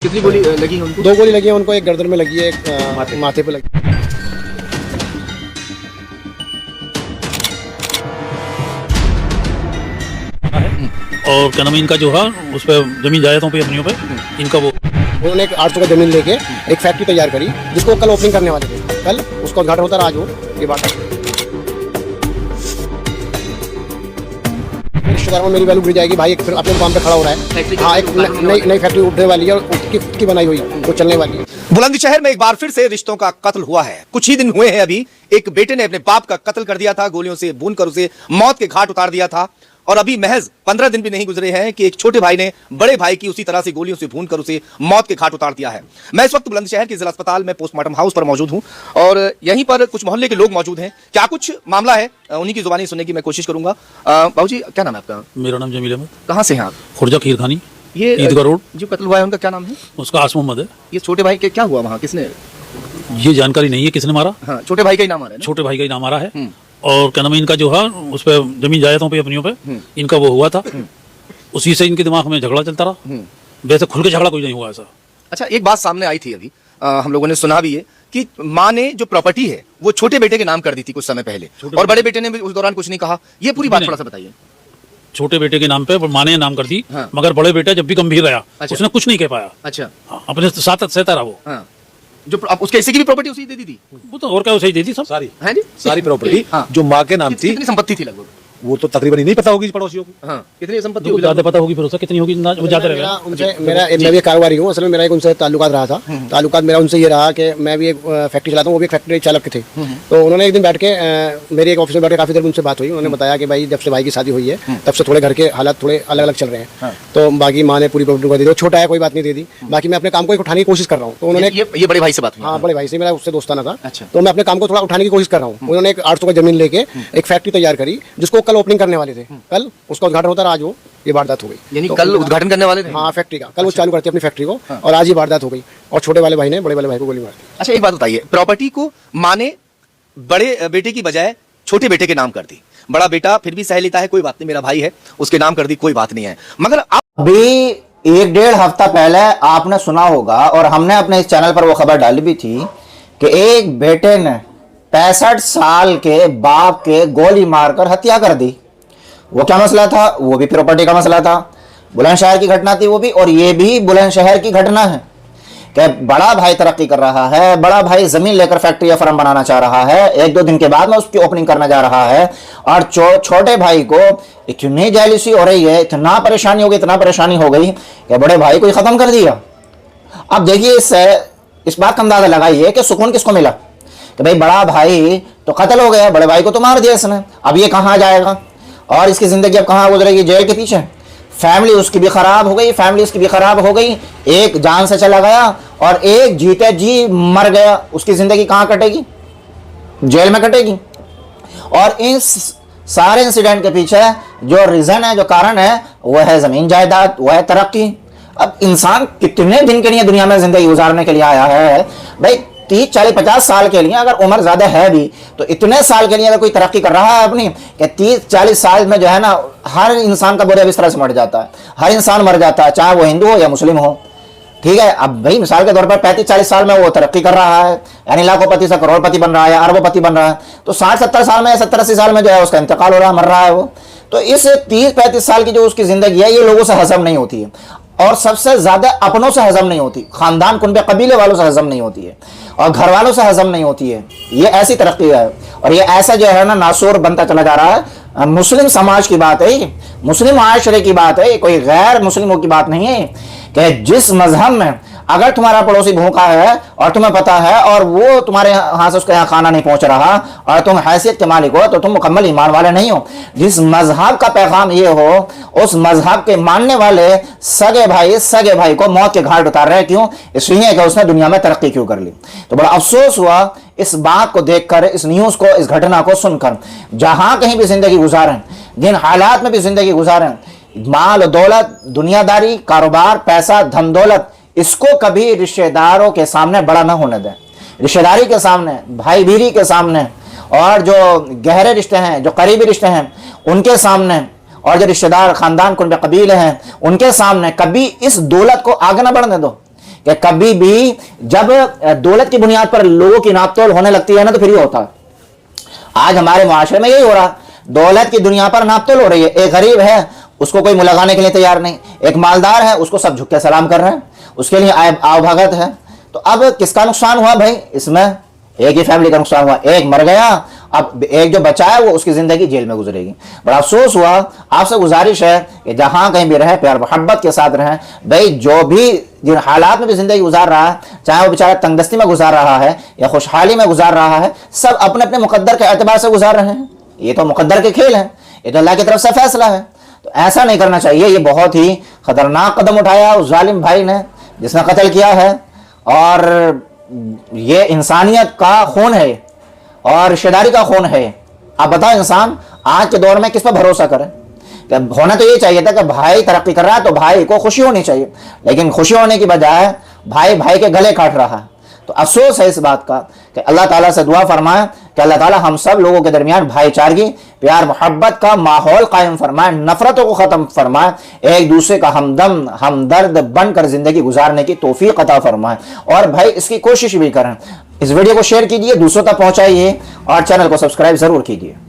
कितनी गोली लगी है उनको? 2 गोली लगी है उनको, एक गर्दन में लगी है, एक माथे पे लगी। और क्या नाम है इनका जो है उस पर जमीन जायदादों पे अपनियों पे इनका वो उन्होंने एक 800 का जमीन लेके एक फैक्ट्री तैयार करी जिसको कल ओपनिंग करने वाले थे। कल उसका उद्घाटन होता रहा, आज हो ये बात है। रिश्तेदारों में मेरी वैल्यू गिर जाएगी भाई, फिर अपने काम पे खड़ा हो रहा है। हाँ, एक नई फैक्ट्री उठने वाली है और उसकी बनाई हुई वो चलने वाली है। बुलंदशहर में एक बार फिर से रिश्तों का कत्ल हुआ है। कुछ ही दिन हुए हैं अभी, एक बेटे ने अपने बाप का कत्ल कर दिया था, गोलियों से भून कर उसे मौत के घाट उतार दिया था। और अभी महज 15 दिन भी नहीं गुजरे हैं कि एक छोटे भाई ने बड़े भाई की उसी तरह से गोलियों से भून कर उसे मौत के घाट उतार दिया है। मैं इस वक्त बुलंदशहर के जिला अस्पताल में पोस्टमार्टम हाउस पर मौजूद हूं और यहीं पर कुछ मोहल्ले के लोग मौजूद हैं। क्या कुछ मामला है उन्हीं की जुबानी सुनने की मैं कोशिश करूंगा। बाबूजी, क्या नाम है आपका? मेरा नाम जमील अहमद। कहाँ से हैं आप? खुर्जा खीर खानी, ये ईदगाह रोड। जो कत्ल हुआ है उनका क्या नाम है? उसका आस मोहम्मद है। ये छोटे भाई के क्या हुआ वहाँ, किसने? ये जानकारी नहीं है किसने मारा। हाँ, छोटे भाई का ही नाम आ रहा है ना? छोटे भाई का ही नाम आ रहा है। और क्या नाम है इनका जो है उस पर जमीन जायदादों पे अपनियों पे इनका वो हुआ था। उसी से इनके दिमाग में झगड़ा चलता रहा। वैसे खुल के झगड़ा कोई नहीं हुआ ऐसा। अच्छा, एक बात सामने आई थी अभी, हम लोगों ने सुना भी है कि माँ ने जो प्रॉपर्टी है वो छोटे बेटे के नाम कर दी थी कुछ समय पहले, और बड़े बेटे ने भी उस दौरान कुछ नहीं कहा। ये पूरी बात थोड़ा सा बताइए। छोटे बेटे के नाम पे माँ ने नाम कर दी। हाँ। मगर बड़े बेटा जब भी गंभीर रहा अच्छा। उसने कुछ नहीं कह पाया। अच्छा। हाँ, अपने साथ सहता रहा वो। हाँ, जो अब उसके हिस्से की भी प्रॉपर्टी उसी दे दी थी? वो तो और क्या उसे ही दी थी सब सारी है जी, सारी प्रॉपर्टी हाँ। जो माँ के नाम थी, कितनी संपत्ति थी लगभग? वो तो तकरीबन ही नहीं पता होगी पड़ोसियों को। हाँ, कितनी संपत्ति जो होगी ज्यादा लगभग? पता होगी फिर उसका कितनी होगी वो ज्यादा रहेगा। मैं भी कारोबारी हूँ, असल में मेरा एक उनसे ताल्लुकात रहा था। ताल्लुकात मेरा उनसे ये रहा कि मैं भी एक फैक्ट्री चलाता हूँ, वो भी एक फैक्ट्री चालक थे। तो उन्होंने एक दिन बैठ के मेरे एक ऑफिस में बैठ के काफ़ी देर उनसे बात हुई। उन्होंने बताया कि भाई जब से भाई की शादी हुई है तब से थोड़े घर के हालात थोड़े अलग अलग चल रहे हैं। तो बाकी माँ ने पूरी प्रॉपर्टी को दे दी, छोटा है कोई बात नहीं दे दी, बाकी मैं अपने काम को उठाने की कोशिश कर रहा हूँ। तो उन्होंने ये बड़े भाई से बात हुई? हाँ, बड़े भाई से मेरा उससे दोस्ताना था। अच्छा। तो मैं अपने काम को थोड़ा उठाने की कोशिश कर रहा हूँ। उन्होंने एक 800 का जमीन लेके एक फैक्ट्री तैयार करी जिसको कल ओपनिंग करने वाले थे। कल उसका उद्घाटन होता रहा, आज हो ये वारदात हो गई। यानी तो कल उद्घाटन करने वाले थे? हाँ, फैक्ट्री का कल वो चालू करते अपनी फैक्ट्री को, और आज ये वारदात हो गई और छोटे वाले भाई ने बड़े वाले भाई को गोली मार दी। अच्छा, एक बात बताइए, प्रॉपर्टी को माँ ने बड़े बेटे की बजाय छोटे बेटे के नाम कर दी। बड़ा बेटा फिर भी सह लेता है, कोई बात नहीं, मेरा भाई है, उसके नाम कर दी, कोई बात नहीं है। मगर अब अभी 1-1.5 हफ्ता पहले आपने सुना होगा और हमने अपने इस चैनल पर वो खबर डाली भी थी कि एक बेटे ने 65 साल के बाप के गोली मारकर हत्या कर दी। वो क्या मसला था? वो भी प्रॉपर्टी का मसला था। बुलंदशहर की घटना थी वो भी, और ये भी बुलंदशहर की घटना है कि बड़ा भाई तरक्की कर रहा है, बड़ा भाई जमीन लेकर फैक्ट्री या फर्म बनाना चाह रहा है, 1-2 दिन के बाद में उसकी ओपनिंग करने जा रहा है, और छोटे भाई को इतनी जेलसी हो रही है, इतना परेशानी हो गई कि बड़े भाई को ही खत्म कर दिया। अब देखिए इस बात का अंदाजा लगाइए कि सुकून किसको मिला कि भाई बड़ा भाई तो कत्ल हो गया, बड़े भाई को तो मार दिया इसने, अब ये कहाँ जाएगा और इसकी जिंदगी अब कहाँ गुजरेगी? जेल के पीछे। फैमिली उसकी भी खराब हो गई, एक जान से चला गया और एक जीते जी मर गया। उसकी जिंदगी कहाँ कटेगी? जेल में कटेगी। और इस सारे इंसिडेंट के पीछे जो रीजन है, जो कारण है, वह है जमीन जायदाद, वह है तरक्की। अब इंसान कितने दिन के लिए दुनिया में जिंदगी गुजारने के लिए आया है भाई? 30, 40, 50 साल के लिए, अगर उम्र ज्यादा है भी तो इतने साल के लिए अगर कोई तरक्की कर रहा है अपनी, कि 30, 40 साल में जो है ना हर इंसान का बुरे इस तरह से मर जाता है, हर इंसान मर जाता है, चाहे वो हिंदू हो या मुस्लिम हो। ठीक है, अब भाई मिसाल के तौर पर 35, 40 साल में वो तरक्की कर रहा है, यानी लाखोंपति से करोड़पति बन रहा है, अरबोपति बन रहा है, तो 60, 70 साल में, 70, 80 साल में जो है उसका इंतकाल हो रहा है, मर रहा है वो। तो इस 30, 35 साल की जो उसकी जिंदगी है, ये लोगों से हजम नहीं होती है, और सबसे ज्यादा अपनों से हजम नहीं होती, खानदान कुनबे कबीले वालों से हजम नहीं होती है, और घर वालों से हजम नहीं होती है। ये ऐसी तरक्की है, और ये ऐसा जो है ना नासूर बनता चला जा रहा है। मुस्लिम समाज की बात है, मुस्लिम माशरे की बात है, कोई गैर मुस्लिमों की बात नहीं है कि जिस मजहब में अगर तुम्हारा पड़ोसी भूखा है और तुम्हें पता है और वो तुम्हारे हाथ से उसके यहाँ खाना नहीं पहुंच रहा और तुम हैसियत के मालिक हो, तो तुम मुकम्मल ईमान वाले नहीं हो। जिस मजहब का पैगाम ये हो, उस मजहब के मानने वाले सगे भाई को मौत के घाट उतार रहे हैं। क्यों? इसलिए कि उसने दुनिया में तरक्की क्यों कर ली। तो बड़ा अफसोस हुआ इस बात को देखकर, इस न्यूज को, इस घटना को सुनकर। जहां कहीं भी जिंदगी गुजारें, जिन हालात में भी जिंदगी गुजारें, माल दौलत, दुनियादारी, कारोबार, पैसा, धन दौलत, इसको कभी रिश्तेदारों के सामने बड़ा ना होने दें। रिश्तेदारी के सामने, भाई बीरी के सामने, और जो गहरे रिश्ते हैं, जो करीबी रिश्ते हैं, उनके सामने, और जो रिश्तेदार खानदान कुनबे कबीले हैं, उनके सामने कभी इस दौलत को आगे ना बढ़ने दो। कि कभी भी जब दौलत की बुनियाद पर लोगों की नापतोल होने लगती है ना, तो फिर ये होता है। आज हमारे मुआशरे में यही हो रहा, दौलत की दुनिया पर नापतोल हो रही है। एक गरीब है, उसको कोई मुलाकाने के लिए तैयार नहीं, एक मालदार है, उसको सब झुक के सलाम कर रहे हैं, उसके लिए आवभगत है। तो अब किसका नुकसान हुआ भाई? इसमें एक ही फैमिली का नुकसान हुआ, एक मर गया, अब एक जो बचा है वो उसकी जिंदगी जेल में गुजरेगी। बड़ा अफसोस हुआ। आपसे गुजारिश है कि जहां कहीं भी रहे प्यार मोहब्बत के साथ रहें भाई। जो भी जिन हालात में भी जिंदगी गुजार रहा है, चाहे वो बेचारा तंगदस्ती में गुजार रहा है या खुशहाली में गुजार रहा है, सब अपने अपने मुकद्दर के एतबार से गुजार रहे हैं। ये तो मुकद्दर के खेल हैं, ये तो अल्लाह की तरफ से फैसला है। तो ऐसा नहीं करना चाहिए। ये बहुत ही खतरनाक कदम उठाया उस जालिम भाई ने जिसने कत्ल किया है, और ये इंसानियत का खून है और रिश्तेदारी का खून है। आप बताओ, इंसान आज के दौर में किस पर भरोसा करे? होना तो ये चाहिए था कि भाई तरक्की कर रहा है तो भाई को खुशी होनी चाहिए, लेकिन खुशी होने की बजाय भाई भाई के गले काट रहा है। तो अफसोस है इस बात का कि अल्लाह ताला से दुआ फरमाए कि अल्लाह ताला हम सब लोगों के दरमियान भाईचारगी, प्यार मोहब्बत का माहौल कायम फरमाए, नफरतों को ख़त्म फरमाए, एक दूसरे का हमदम हमदर्द बनकर ज़िंदगी गुजारने की तौफीक अता फरमाए। और भाई इसकी कोशिश भी करें। इस वीडियो को शेयर कीजिए, दूसरों तक पहुँचाइए और चैनल को सब्सक्राइब ज़रूर कीजिए।